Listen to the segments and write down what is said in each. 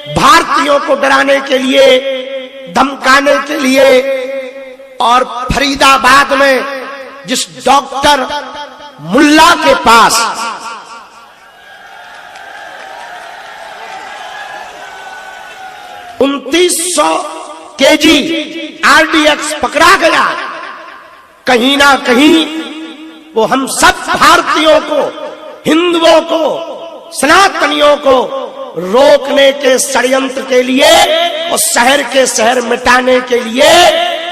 भारतीयों को डराने के लिए, धमकाने के लिए, और फरीदाबाद में जिस डॉक्टर मुल्ला के पास 2900 केजी RDX पकड़ा गया, कहीं ना कहीं वो हम सब भारतीयों को, हिंदुओं को, सनातनियों को रोकने के षड्यंत्र के लिए और शहर के शहर मिटाने के लिए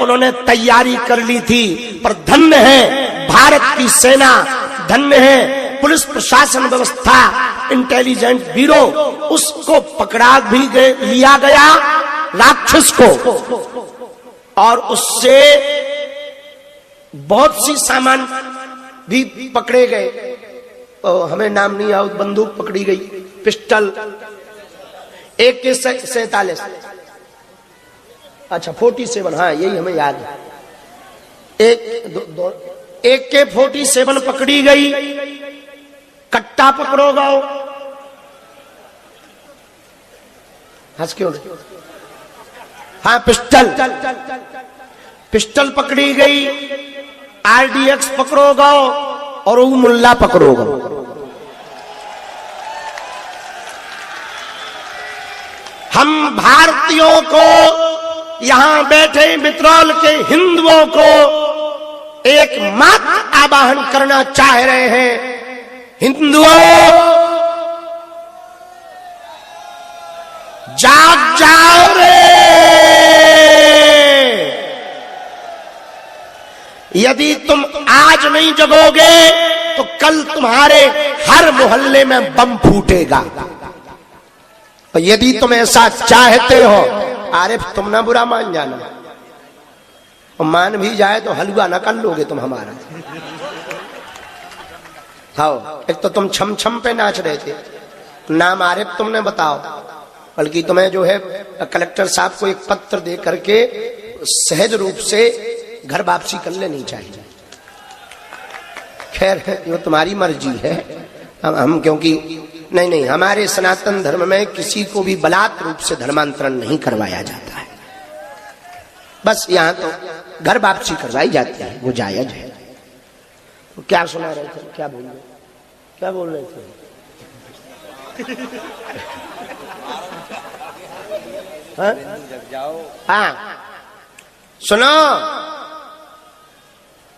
उन्होंने तैयारी कर ली थी। पर धन्य है भारत की सेना, धन्य है पुलिस प्रशासन व्यवस्था, इंटेलिजेंस ब्यूरो, उसको पकड़ा भी लिया गया राक्षस को, और उससे बहुत सी सामान भी पकड़े गए। हमें नाम नहीं याद, बंदूक पकड़ी गई, पिस्टल, AK-47, अच्छा 47, हाँ यही हमें याद है। AK-47 पकड़ी गई, कट्टा पकड़ो गाओ, हंस क्यों? हाँ पिस्टल पकड़ी गई, RDX पकड़ो गाओ, और वो मुल्ला पकड़ो गाओ। हम भारतीयों को, यहां बैठे मित्रोल के हिंदुओं को एक मात्र आवाहन करना चाह रहे हैं। हिंदुओं, जाग जाओ रे! यदि तुम आज नहीं जगोगे तो कल तुम्हारे हर मोहल्ले में बम फूटेगा। और यदि तुम ऐसा चाहते हो, अरे तुम ना बुरा मान जाना, और मान भी जाए तो हलवा ना कर लोगे तुम हमारा। हाँ, एक तो तुम छम छम पे नाच रहे थे, नाम आरिफ तुमने बताओ, बल्कि तुम्हें जो है कलेक्टर साहब को एक पत्र दे करके सहज रूप से घर वापसी कर लेनी चाहिए। खैर वो तुम्हारी मर्जी है, हम क्योंकि नहीं, हमारे सनातन धर्म में किसी को भी बलात् रूप से धर्मांतरण नहीं करवाया जाता है, बस यहाँ तो घर वापसी करवाई जाती है, वो जायज है। तो क्या सुना रहे थे, क्या बोल रहे थे? हाँ सुनो,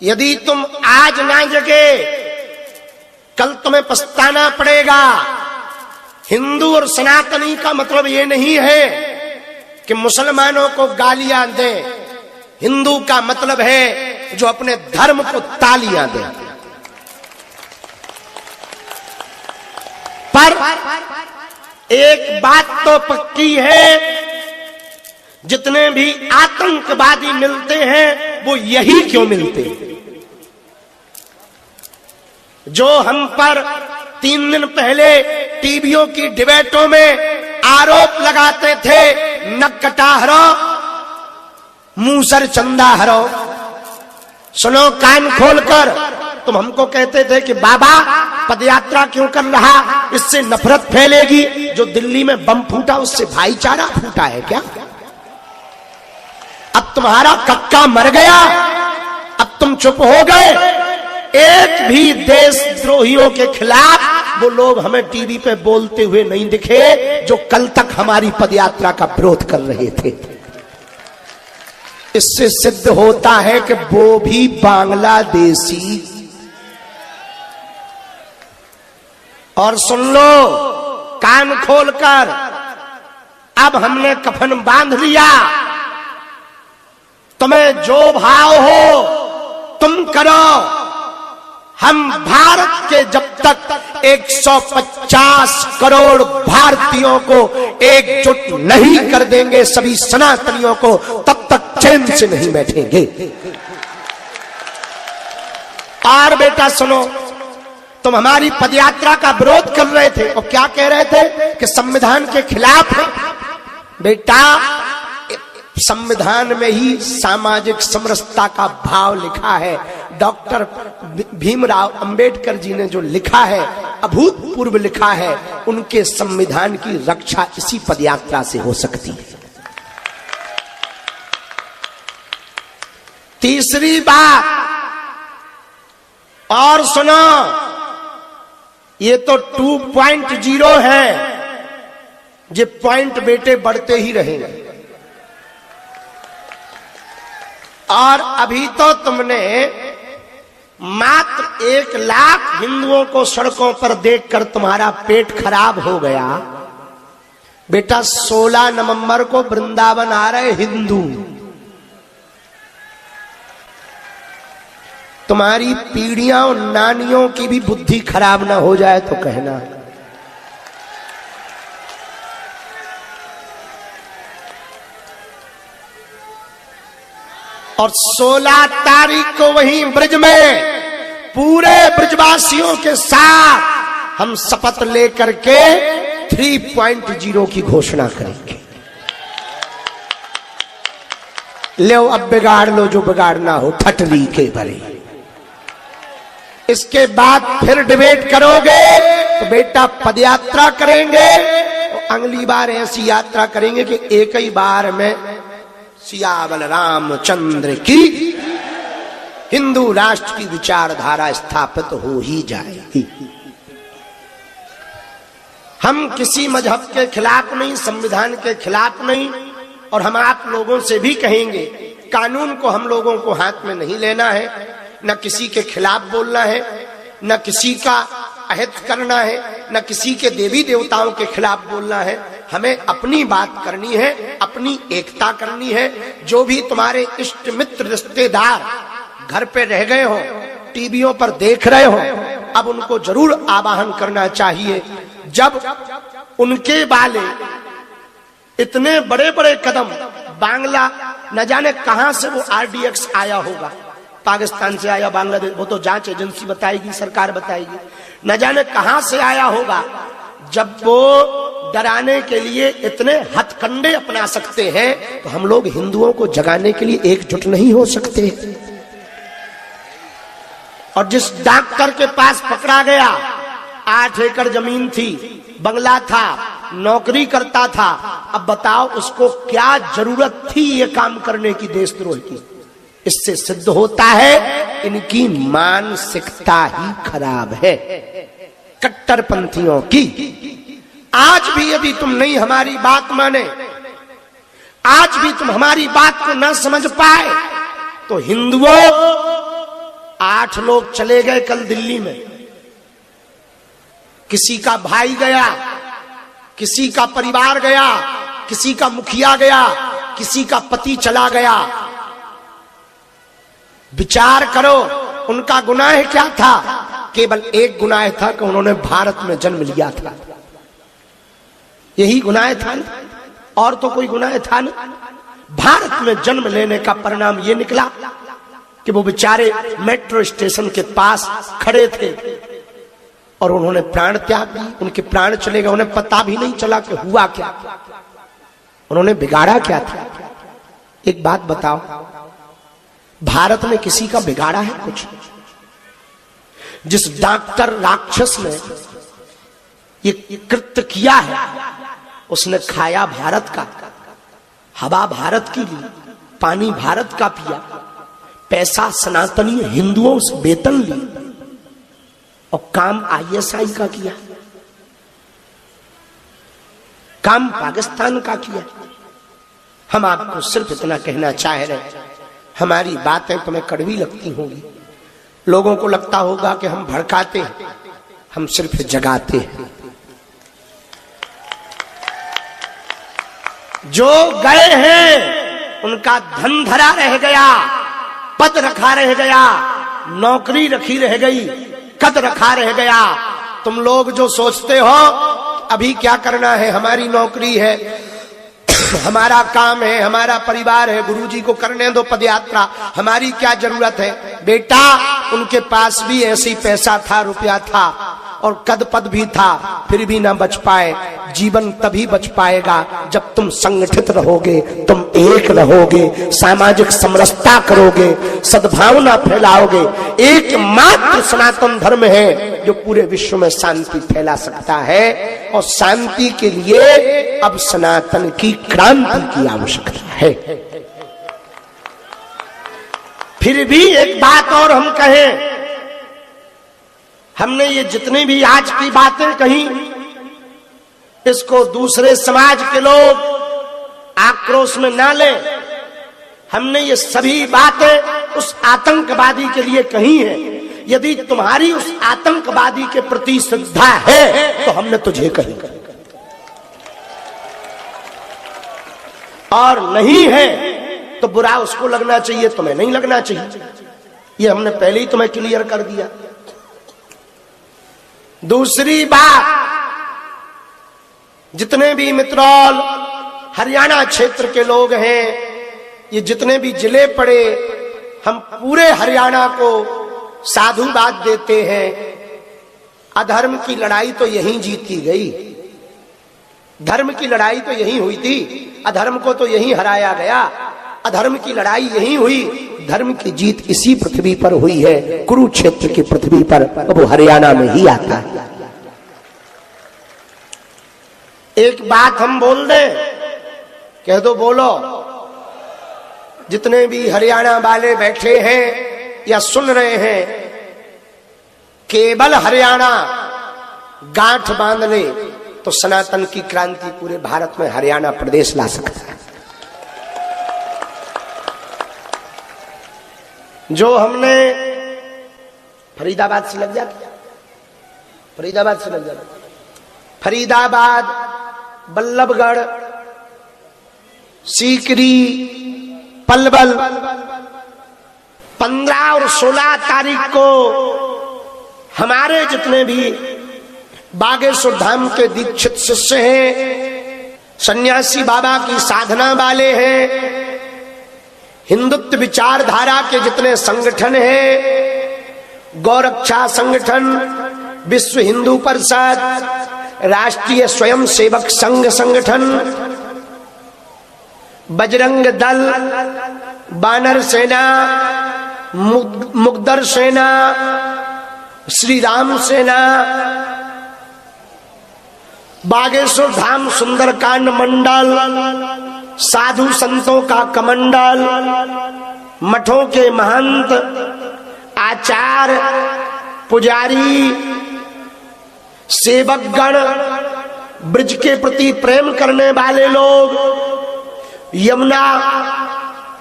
यदि तुम आज ना जगे कल तुम्हें पछताना पड़ेगा। हिंदू और सनातनी का मतलब ये नहीं है कि मुसलमानों को गालियां दें, हिंदू का मतलब है जो अपने धर्म को तालियां दे। पर एक बात तो पक्की है, जितने भी आतंकवादी मिलते हैं वो यही क्यों मिलते हैं? जो हम पर 3 दिन पहले टीवियों की डिबेटों में आरोप लगाते थे, नक कटा हरो, मूसर चंदा हरो। सुनो कान खोलकर, तुम हमको कहते थे कि बाबा पदयात्रा क्यों कर रहा, इससे नफरत फैलेगी। जो दिल्ली में बम फूटा उससे भाईचारा फूटा है क्या? अब तुम्हारा कक्का मर गया, अब तुम चुप हो गए। एक भी देशद्रोहियों के खिलाफ वो लोग हमें टीवी पे बोलते हुए नहीं दिखे जो कल तक हमारी पदयात्रा का विरोध कर रहे थे। इससे सिद्ध होता है कि वो भी बांग्लादेशी। और सुन लो कान खोलकर, अब हमने कफन बांध लिया, तुम्हें जो भाव हो तुम करो। हम भारत के जब तक 150 करोड़ भारतीयों को एकजुट नहीं कर देंगे, सभी सनातनियों को, तब तक चैन से नहीं बैठेंगे। और बेटा सुनो, तुम हमारी पदयात्रा का विरोध कर रहे थे और क्या कह रहे थे कि संविधान के खिलाफ है। बेटा संविधान में ही सामाजिक समरसता का भाव लिखा है, डॉक्टर भीमराव अंबेडकर जी ने जो लिखा है, अभूतपूर्व लिखा है, उनके संविधान की रक्षा इसी पदयात्रा से हो सकती है। तीसरी बात और सुनो, ये तो 2.0 है, ये पॉइंट बेटे बढ़ते ही रहेंगे। और अभी तो तुमने मात्र 1 लाख हिंदुओं को सड़कों पर देखकर तुम्हारा पेट खराब हो गया। बेटा 16 नवंबर को वृंदावन आ रहे हिंदू, तुम्हारी पीढ़ियां और नानियों की भी बुद्धि खराब ना हो जाए तो कहना। और 16 तारीख को वहीं ब्रज में पूरे ब्रजवासियों के साथ हम शपथ लेकर के 3.0 की घोषणा करेंगे। लो अब बिगाड़ लो जो बिगाड़ना हो, ठटली के भरे। इसके बाद फिर डिबेट करोगे तो बेटा पदयात्रा करेंगे, और अगली बार ऐसी यात्रा करेंगे कि एक ही बार में सियावल रामचंद्र की हिंदू राष्ट्र की विचारधारा स्थापित हो ही जाएगी। हम किसी मजहब के खिलाफ नहीं, संविधान के खिलाफ नहीं, और हम आप लोगों से भी कहेंगे कानून को हम लोगों को हाथ में नहीं लेना है, न किसी के खिलाफ बोलना है, न किसी का अहित करना है, न किसी के देवी देवताओं के खिलाफ बोलना है। हमें अपनी बात करनी है, अपनी एकता करनी है। जो भी तुम्हारे इष्ट मित्र रिश्तेदार घर पे रह गए हो, टीवियों पर देख रहे हो, अब उनको जरूर आवाहन करना चाहिए। जब उनके वाले इतने बड़े बड़े कदम, बांग्ला न जाने कहां से वो RDX आया होगा, पाकिस्तान से आया, बांग्लादेश, वो तो जांच एजेंसी बताएगी, सरकार बताएगी, न जाने कहां से आया होगा। जब वो डराने के लिए इतने हथकंडे अपना सकते हैं, तो हम लोग हिंदुओं को जगाने के लिए एकजुट नहीं हो सकते। और जिस डॉक्टर के पास पकड़ा गया, 8 एकड़ जमीन थी, बंगला था, नौकरी करता था, अब बताओ उसको क्या जरूरत थी ये काम करने की, देशद्रोह की। इससे सिद्ध होता है इनकी मानसिकता ही खराब है, कट्टरपंथियों की। आज भी यदि तुम नहीं हमारी बात माने, आज भी तुम हमारी बात को न समझ पाए, तो हिंदुओं 8 लोग चले गए कल दिल्ली में, किसी का भाई गया, किसी का परिवार गया, किसी का मुखिया गया, किसी का पति चला गया। विचार करो उनका गुनाह क्या था? केवल एक गुनाह था कि उन्होंने भारत में जन्म लिया था, यही गुनाह था, और तो कोई गुनाह था नहीं। भारत में जन्म लेने का परिणाम ये निकला कि वो बेचारे मेट्रो स्टेशन के पास खड़े थे और उन्होंने प्राण त्याग दी, उनके प्राण चले गए, उन्हें पता भी नहीं चला कि हुआ क्या, उन्होंने बिगाड़ा क्या था। एक बात बताओ, भारत में किसी का बिगाड़ा है कुछ? जिस डॉक्टर राक्षस ने ये कृत्य किया है, उसने खाया भारत का, हवा भारत की ली, पानी भारत का पिया, पैसा सनातनी हिंदुओं से वेतन ली, और काम ISI का किया, काम पाकिस्तान का किया। हम आपको सिर्फ इतना कहना चाह रहे हैं, हमारी बातें तुम्हें कड़वी लगती होंगी, लोगों को लगता होगा कि हम भड़काते हैं, हम सिर्फ जगाते हैं। जो गए हैं उनका धन धरा रह गया, पद रखा रह गया, नौकरी रखी रह गई, कद रखा रह गया। तुम लोग जो सोचते हो अभी क्या करना है, हमारी नौकरी है, हमारा काम है, हमारा परिवार है, गुरुजी को करने दो पदयात्रा, हमारी क्या जरूरत है। बेटा उनके पास भी ऐसे ही पैसा था, रुपया था और कद पद भी था, फिर भी ना बच पाए। जीवन तभी बच पाएगा जब तुम संगठित रहोगे, तुम एक रहोगे, सामाजिक समरसता करोगे, सद्भावना फैलाओगे। एकमात्र सनातन धर्म है जो पूरे विश्व में शांति फैला सकता है, और शांति के लिए अब सनातन की क्रांति की आवश्यकता है। फिर भी एक बात और हम कहें, हमने ये जितनी भी आज की बातें कही, इसको दूसरे समाज के लोग आक्रोश में ना लें। हमने ये सभी बातें उस आतंकवादी के लिए कही है। यदि तुम्हारी उस आतंकवादी के प्रति श्रद्धा है तो हमने तुझे कही, और नहीं है तो बुरा उसको लगना चाहिए, तुम्हें नहीं लगना चाहिए। ये हमने पहले ही तुम्हें क्लियर कर दिया। दूसरी बात, जितने भी मित्रौल हरियाणा क्षेत्र के लोग हैं, ये जितने भी जिले पड़े, हम पूरे हरियाणा को साधुवाद देते हैं। अधर्म की लड़ाई तो यहीं जीती गई, धर्म की लड़ाई तो यहीं हुई थी, अधर्म को तो यहीं हराया गया। अधर्म की लड़ाई यहीं हुई, धर्म की जीत इसी पृथ्वी पर हुई है, कुरुक्षेत्र की पृथ्वी पर। वो हरियाणा में ही आता है। एक बात हम बोल दें, कह दो, बोलो। जितने भी हरियाणा वाले बैठे हैं या सुन रहे हैं, केवल हरियाणा गांठ बांध ले तो सनातन की क्रांति पूरे भारत में हरियाणा प्रदेश ला सकता है। जो हमने फरीदाबाद से लग जाता, फरीदाबाद से लग जाता, फरीदाबाद, बल्लभगढ़, सीकरी, पलवल, 15 और 16 तारीख को हमारे जितने भी बागेश्वर धाम के दीक्षित शिष्य हैं, सन्यासी बाबा की साधना वाले हैं, हिंदुत्व विचारधारा के जितने संगठन हैं, गौरक्षा संगठन, विश्व हिंदू परिषद, राष्ट्रीय स्वयं सेवक संघ संगठन, बजरंग दल, बानर सेना, मुगदर सेना, श्री राम सेना, बागेश्वर धाम सुंदरकांड मंडल, साधु संतों का कमंडल, मठों के महंत, आचार्य, पुजारी, सेवकगण, ब्रज के प्रति प्रेम करने वाले लोग, यमुना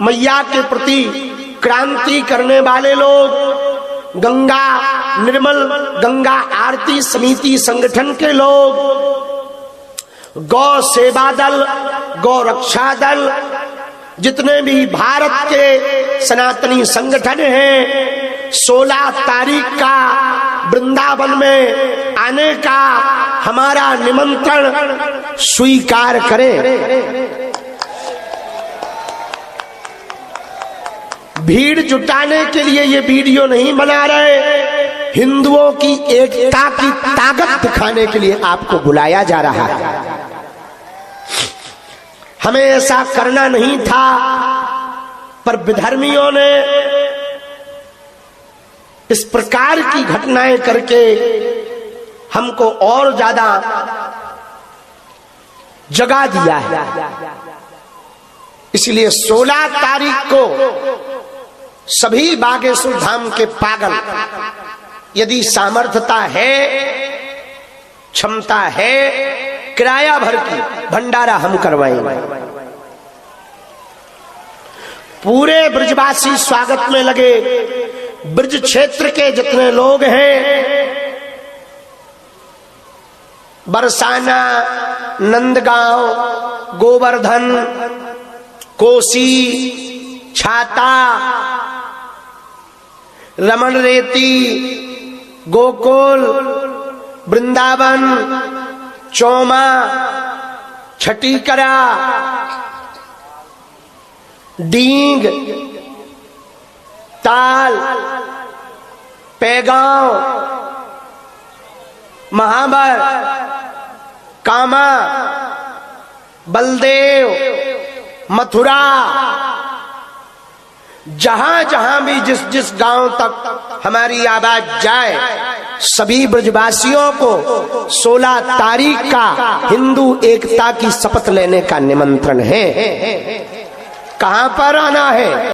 मैया के प्रति क्रांति करने वाले लोग, गंगा निर्मल गंगा आरती समिति संगठन के लोग, गौ सेवा दल, गौ रक्षा दल, जितने भी भारत के सनातनी संगठन हैं, 16 तारीख का वृंदावन में आने का हमारा निमंत्रण स्वीकार करें। भीड़ जुटाने के लिए ये वीडियो नहीं बना रहे, हिंदुओं की एकता की ताकत दिखाने के लिए आपको बुलाया जा रहा है। हमें ऐसा करना नहीं था, पर विधर्मियों ने इस प्रकार की घटनाएं करके हमको और ज्यादा जगा दिया है। इसलिए 16 तारीख को सभी बागेश्वर धाम के पागल, यदि सामर्थ्यता है, क्षमता है, किराया भर की भंडारा हम करवाएंगे। पूरे ब्रजवासी स्वागत में लगे। ब्रज क्षेत्र के जितने लोग हैं, बरसाना, नंदगांव, गोवर्धन, कोसी, छाता, रमण रेती, गोकुल, वृंदावन, चौमा, छटीकरा, डींग, ताल, पैगांव, महाबर, कामा, बलदेव, मथुरा, जहां जहां भी जिस जिस गांव तक हमारी आवाज जाए, सभी ब्रजवासियों को 16 तारीख का हिंदू एकता की शपथ लेने का निमंत्रण है। कहां पर आना है?